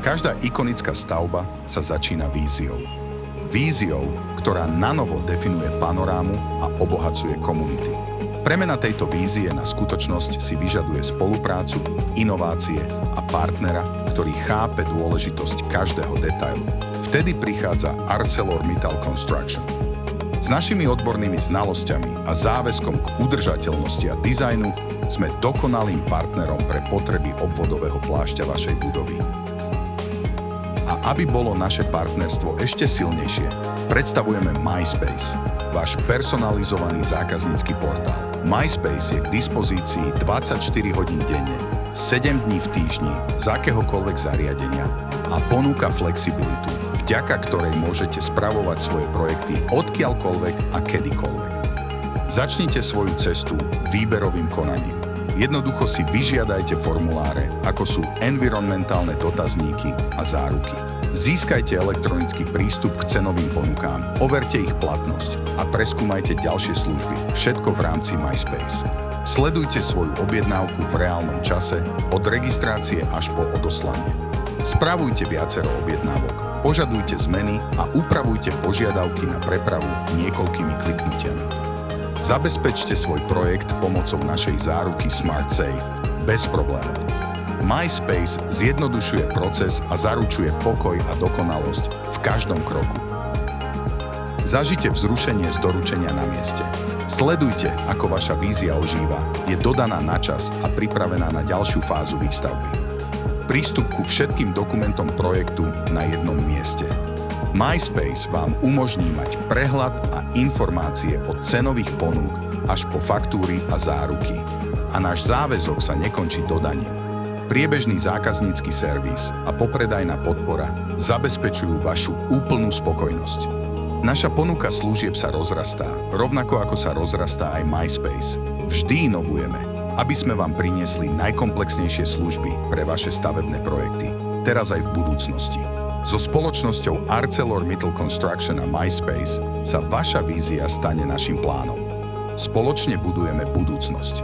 Každá ikonická stavba sa začína víziou. Víziou, ktorá nanovo definuje panorámu a obohacuje komunity. Premena tejto vízie na skutočnosť si vyžaduje spoluprácu, inovácie a partnera, ktorý chápe dôležitosť každého detailu. Vtedy prichádza ArcelorMittal Construction. S našimi odbornými znalosťami a záväzkom k udržateľnosti a dizajnu sme dokonalým partnerom pre potreby obvodového plášťa vašej budovy. A aby bolo naše partnerstvo ešte silnejšie, predstavujeme MySpace, váš personalizovaný zákaznícky portál. MySpace je k dispozícii 24 hodín denne, 7 dní v týždni, z akéhokoľvek zariadenia a ponúka flexibilitu, vďaka ktorej môžete spravovať svoje projekty odkiaľkoľvek a kedykoľvek. Začnite svoju cestu výberovým konaním. Jednoducho si vyžiadajte formuláre, ako sú environmentálne dotazníky a záruky. Získajte elektronický prístup k cenovým ponukám, overte ich platnosť a preskúmajte ďalšie služby, všetko v rámci MySpace. Sledujte svoju objednávku v reálnom čase, od registrácie až po odoslanie. Spravujte viacero objednávok, požadujte zmeny a upravujte požiadavky na prepravu niekoľkými kliknutiami. Zabezpečte svoj projekt pomocou našej záruky SmartSafe bez problémov. MySpace zjednodušuje proces a zaručuje pokoj a dokonalosť v každom kroku. Zažite vzrušenie z doručenia na mieste. Sledujte, ako vaša vízia ožíva, je dodaná na čas a pripravená na ďalšiu fázu výstavby. Prístup ku všetkým dokumentom projektu na jednom mieste. MySpace vám umožní mať prehľad a informácie od cenových ponúk až po faktúry a záruky. A náš záväzok sa nekončí dodaním. Priebežný zákaznícky servis a popredajná podpora zabezpečujú vašu úplnú spokojnosť. Naša ponuka služieb sa rozrastá, rovnako ako sa rozrastá aj MySpace. Vždy inovujeme, aby sme vám priniesli najkomplexnejšie služby pre vaše stavebné projekty, teraz aj v budúcnosti. So spoločnosťou ArcelorMittal Construction a MySpace sa vaša vízia stane našim plánom. Spoločne budujeme budúcnosť.